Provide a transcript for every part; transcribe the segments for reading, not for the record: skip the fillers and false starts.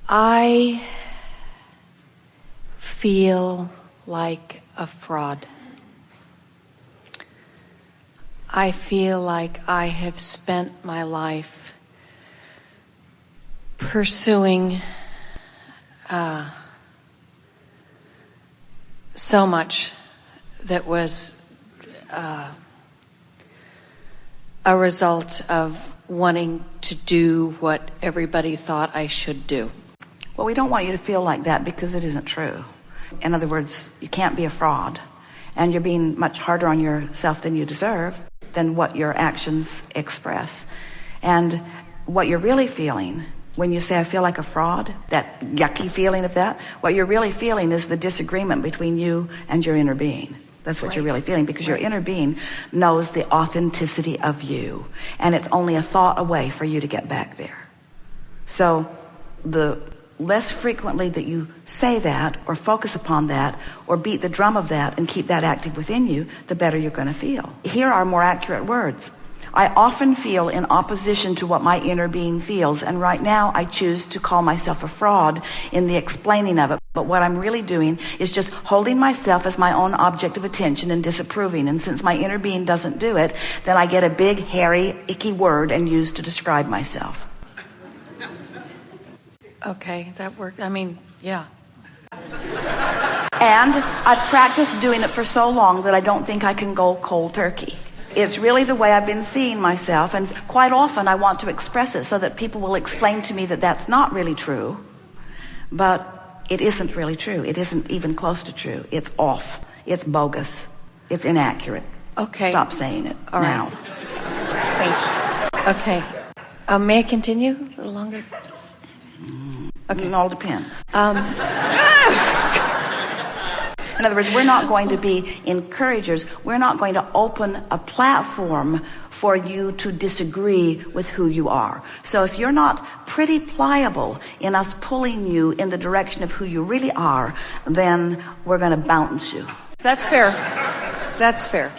I feel like a fraud. I feel like I have spent my life pursuing so much that was a result of wanting to do what everybody thought I should do. Well, we don't want you to feel like that because it isn't true. In other words, you can't be a fraud, and you're being much harder on yourself than you deserve, than what your actions express. And what you're really feeling when you say, I feel like a fraud, that yucky feeling of that, what you're really feeling is the disagreement between you and your inner being. That's what you're really feeling, because your inner being knows the authenticity of you, and it's only a thought away for you to get back there. So the less frequently that you say that or focus upon that or beat the drum of that and keep that active within you, the better you're going to feel. Here are more accurate words. I often feel in opposition to what my inner being feels, and right now I choose to call myself a fraud in the explaining of it. But what I'm really doing is just holding myself as my own object of attention and disapproving. And since my inner being doesn't do it, then I get a big, hairy, icky word and use to describe myself. Okay, that worked. I mean, yeah. And I've practiced doing it for so long that I don't think I can go cold turkey. It's really the way I've been seeing myself, and quite often I want to express it so that people will explain to me that that's not really true. But it isn't really true. It isn't even close to true. It's off. It's bogus. It's inaccurate. Okay. Stop saying it All now. Right. Thank you. Okay. May I continue a little longer? Okay. It all depends. In other words, we're not going to be encouragers. We're not going to open a platform for you to disagree with who you are. So if you're not pretty pliable in us pulling you in the direction of who you really are, then we're going to bounce you. That's fair. That's fair.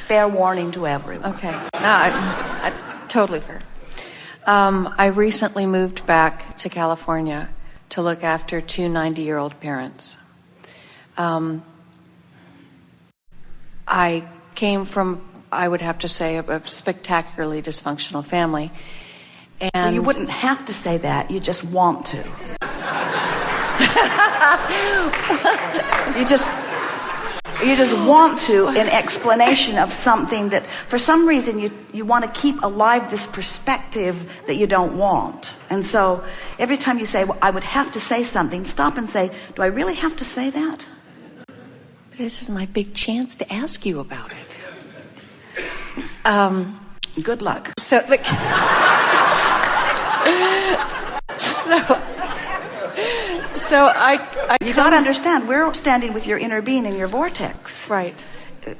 Fair warning to everyone. Okay. No, I totally fair. I recently moved back to California to look after two 90-year-old parents. I came from, I would have to say, a spectacularly dysfunctional family. And well, you wouldn't have to say that. You just want to. You just want to, in explanation of something that, for some reason, you want to keep alive this perspective that you don't want. And so, every time you say, well, I would have to say something, stop and say, do I really have to say that? This is my big chance to ask you about it. Good luck. So, I you got to understand, we're standing with your inner being in your vortex. Right.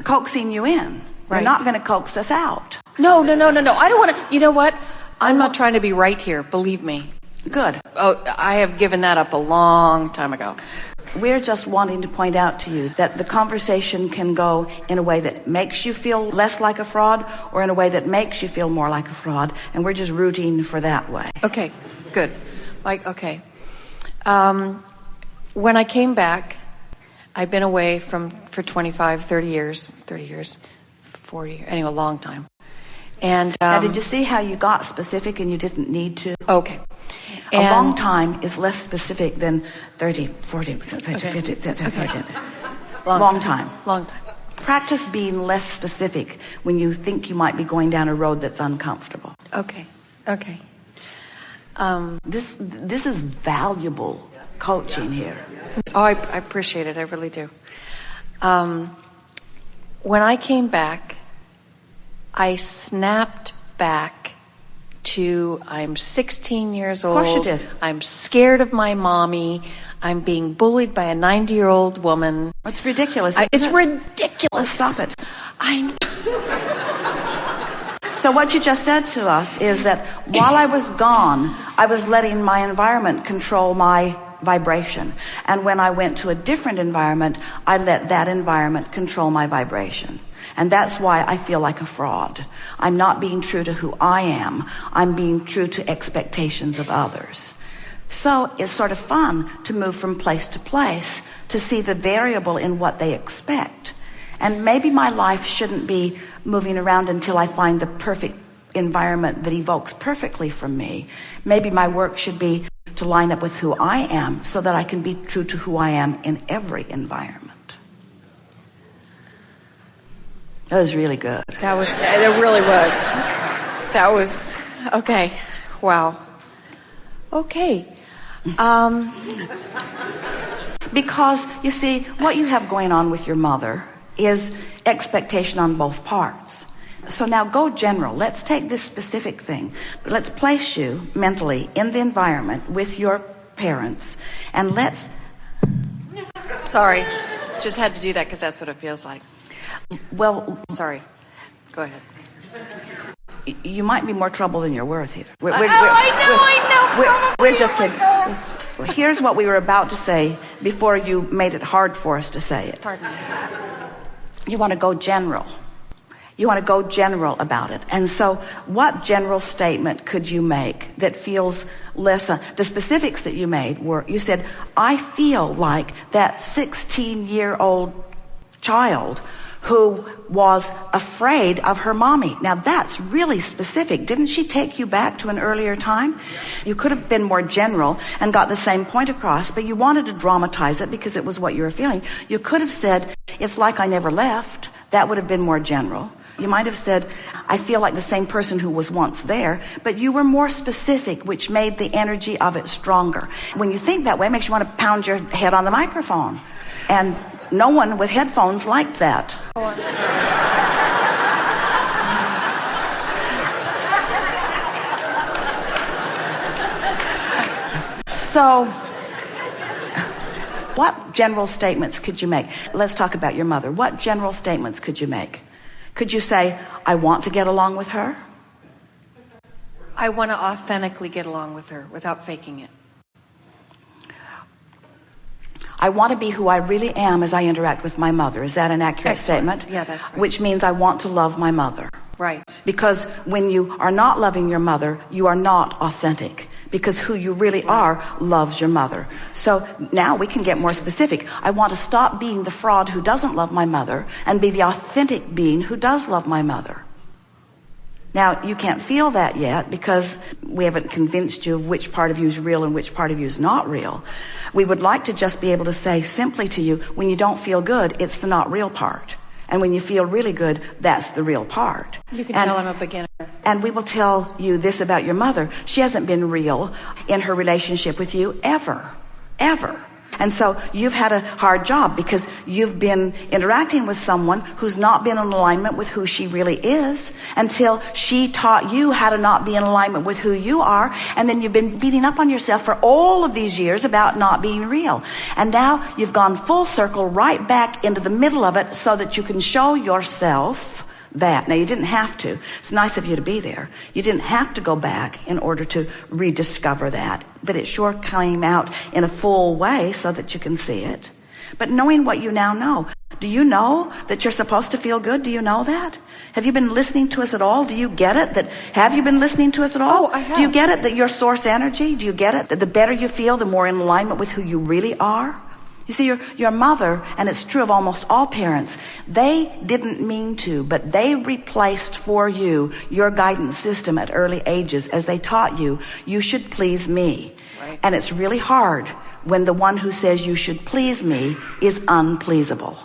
Coaxing you in. Right. You're not going to coax us out. No. I don't want to. You know what? I'm not trying to be right here. Believe me. Good. Oh, I have given that up a long time ago. We're just wanting to point out to you that the conversation can go in a way that makes you feel less like a fraud, or in a way that makes you feel more like a fraud, and we're just rooting for that way. Okay, good. Okay. When I came back, I'd been away for 25, 30 years, 40, anyway, a long time. And now, did you see how you got specific and you didn't need to? Okay. A long time is less specific than 30, 40, 50, Okay. 50. Okay. Long time. Long time. Practice being less specific when you think you might be going down a road that's uncomfortable. Okay. This is valuable coaching here. Oh, I appreciate it. I really do. When I came back, I snapped back to, I'm 16 years old. Of course you did. I'm scared of my mommy. I'm being bullied by a 90-year-old woman. It's ridiculous. It's ridiculous. Stop it. So what you just said to us is that while I was gone, I was letting my environment control my vibration. And when I went to a different environment, I let that environment control my vibration. And that's why I feel like a fraud. I'm not being true to who I am. I'm being true to expectations of others. So it's sort of fun to move from place to place to see the variable in what they expect. And maybe my life shouldn't be moving around until I find the perfect environment that evokes perfectly from me. Maybe my work should be to line up with who I am so that I can be true to who I am in every environment. That was really good. It really was. That was, okay. Wow. Okay. Because, you see, what you have going on with your mother is expectation on both parts. So now go general. Let's take this specific thing. Let's place you mentally in the environment with your parents, and let's... Sorry. Just had to do that because that's what it feels like. Well... Sorry. Go ahead. You might be more trouble than you're worth here. I know. We're just kidding. Here's what we were about to say before you made it hard for us to say it. Pardon me. You want to go general. You want to go general about it. And so what general statement could you make that feels less... the specifics that you made were, you said, I feel like that 16-year-old child who was afraid of her mommy. Now that's really specific. Didn't she take you back to an earlier time? You could have been more general and got the same point across, but you wanted to dramatize it because it was what you were feeling. You could have said, it's like I never left. That would have been more general. You might have said, I feel like the same person who was once there, but you were more specific, which made the energy of it stronger. When you think that way, it makes you want to pound your head on the microphone. And no one with headphones liked that. Oh, I'm So, sorry. what general statements could you make? Let's talk about your mother. What general statements could you make? Could you say, I want to get along with her? I want to authentically get along with her without faking it. I want to be who I really am as I interact with my mother. Is that an accurate statement? Yeah, that's right. Which means I want to love my mother. Right. Because when you are not loving your mother, you are not authentic. Because who you really are loves your mother. So now we can get more specific. I want to stop being the fraud who doesn't love my mother and be the authentic being who does love my mother. Now, you can't feel that yet because we haven't convinced you of which part of you is real and which part of you is not real. We would like to just be able to say simply to you, when you don't feel good, it's the not real part. And when you feel really good, that's the real part. You can tell I'm a beginner. And we will tell you this about your mother. She hasn't been real in her relationship with you ever. And so you've had a hard job because you've been interacting with someone who's not been in alignment with who she really is until she taught you how to not be in alignment with who you are. And then you've been beating up on yourself for all of these years about not being real. And now you've gone full circle right back into the middle of it so that you can show yourself that. Now, you didn't have to. It's nice of you to be there. You didn't have to go back in order to rediscover that. But it sure came out in a full way so that you can see it. But knowing what you now know, do you know that you're supposed to feel good? Do you know that? Have you been listening to us at all? Do you get it? Have you been listening to us at all? Oh, I have. Do you get it that your source energy? Do you get it that the better you feel, the more in alignment with who you really are? You see, your mother, and it's true of almost all parents, they didn't mean to, but they replaced for you your guidance system at early ages as they taught you, you should please me. Right. And it's really hard when the one who says you should please me is unpleasable.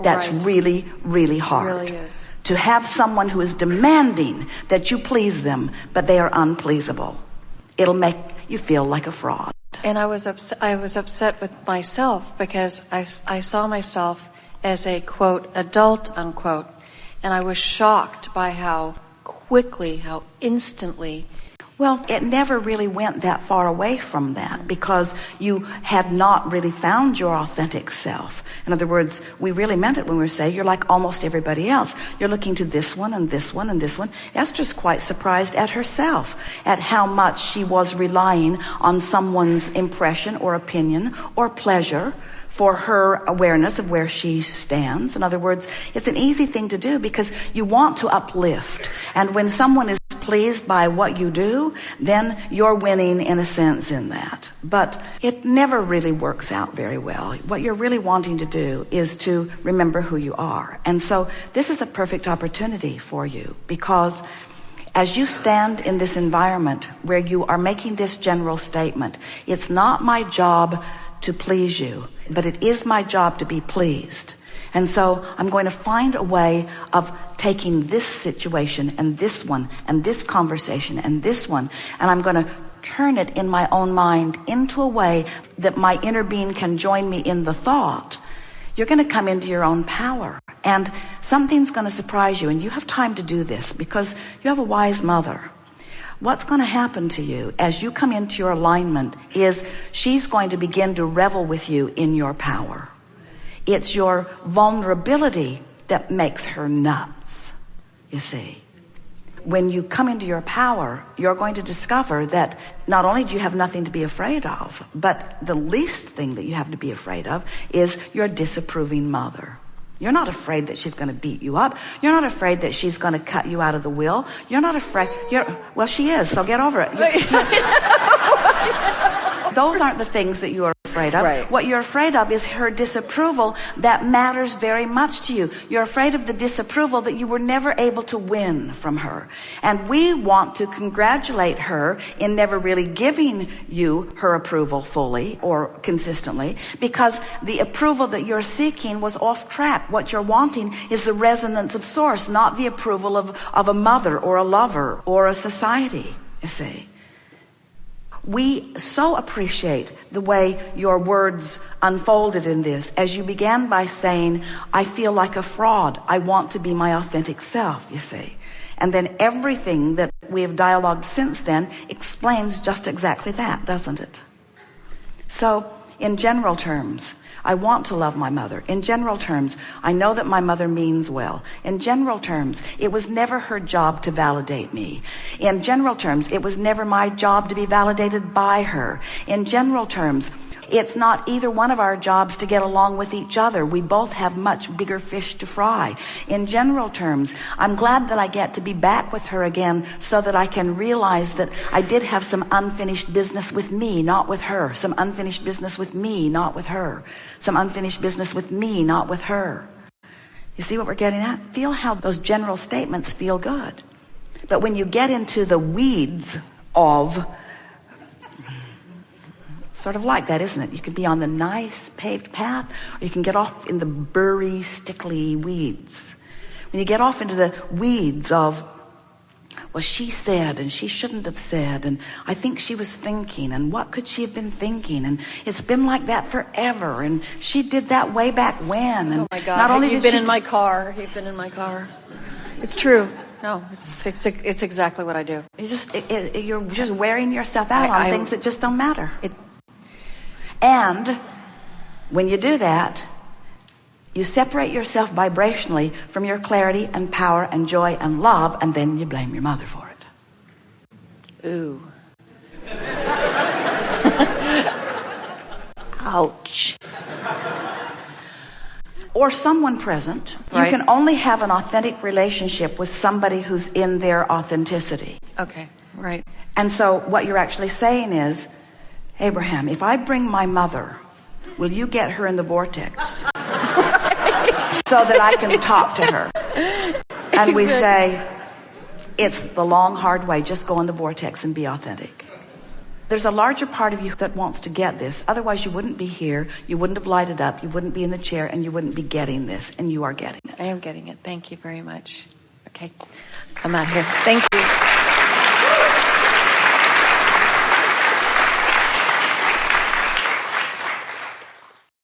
That's Right. really, really hard. It really is. To have someone who is demanding that you please them, but they are unpleasable. It'll make you feel like a fraud. And I was upset with myself because I saw myself as a, quote, adult, unquote. And I was shocked by how quickly, how instantly. Well, it never really went that far away from that because you had not really found your authentic self. In other words, we really meant it when we say you're like almost everybody else. You're looking to this one and this one and this one. Esther's quite surprised at herself, at how much she was relying on someone's impression or opinion or pleasure for her awareness of where she stands. In other words, it's an easy thing to do because you want to uplift. And when someone is pleased by what you do, then you're winning in a sense in that. But it never really works out very well. What you're really wanting to do is to remember who you are. And so this is a perfect opportunity for you, because as you stand in this environment where you are making this general statement, it's not my job to please you, but it is my job to be pleased. And so I'm going to find a way of taking this situation and this one and this conversation and this one, and I'm going to turn it in my own mind into a way that my inner being can join me in the thought. You're going to come into your own power, and something's going to surprise you, and you have time to do this because you have a wise mother. What's going to happen to you as you come into your alignment is she's going to begin to revel with you in your power. It's your vulnerability that makes her nuts, you see. When you come into your power, you're going to discover that not only do you have nothing to be afraid of, but the least thing that you have to be afraid of is your disapproving mother. You're not afraid that she's going to beat you up. You're not afraid that she's going to cut you out of the will. You're not afraid. Well, she is, so get over it. Those aren't the things that you are afraid of. Right. What you're afraid of is her disapproval that matters very much to you. You're afraid of the disapproval that you were never able to win from her. And we want to congratulate her in never really giving you her approval fully or consistently, because the approval that you're seeking was off track. What you're wanting is the resonance of source, not the approval of a mother or a lover or a society, you see. We so appreciate the way your words unfolded in this, as you began by saying, I feel like a fraud. I want to be my authentic self, you see. And then everything that we have dialogued since then explains just exactly that, doesn't it? So, in general terms, I want to love my mother. In general terms, I know that my mother means well. In general terms, it was never her job to validate me. In general terms, it was never my job to be validated by her. In general terms, it's not either one of our jobs to get along with each other. We both have much bigger fish to fry. In general terms, I'm glad that I get to be back with her again so that I can realize that I did have some unfinished business with me, not with her. Some unfinished business with me, not with her. Some unfinished business with me, not with her. You see what we're getting at? Feel how those general statements feel good. But when you get into the weeds of, sort of like that, isn't it? You can be on the nice paved path, or you can get off in the burry, stickly weeds. When you get off into the weeds of, well, she said, and she shouldn't have said, and I think she was thinking, and what could she have been thinking? And it's been like that forever, and she did that way back when. And oh my God! Not only You've been in my car. You've been in my car. It's true. No, it's exactly what I do. You're just wearing yourself out on things that just don't matter. And when you do that, you separate yourself vibrationally from your clarity and power and joy and love, and then you blame your mother for it. Ooh. Ouch. Or someone present. Right. You can only have an authentic relationship with somebody who's in their authenticity. Okay, right. And so what you're actually saying is, Abraham, if I bring my mother, will you get her in the vortex so that I can talk to her? And we say, it's the long, hard way. Just go in the vortex and be authentic. There's a larger part of you that wants to get this. Otherwise, you wouldn't be here. You wouldn't have lighted up. You wouldn't be in the chair, and you wouldn't be getting this. And you are getting it. I am getting it. Thank you very much. Okay. I'm out here. Thank you.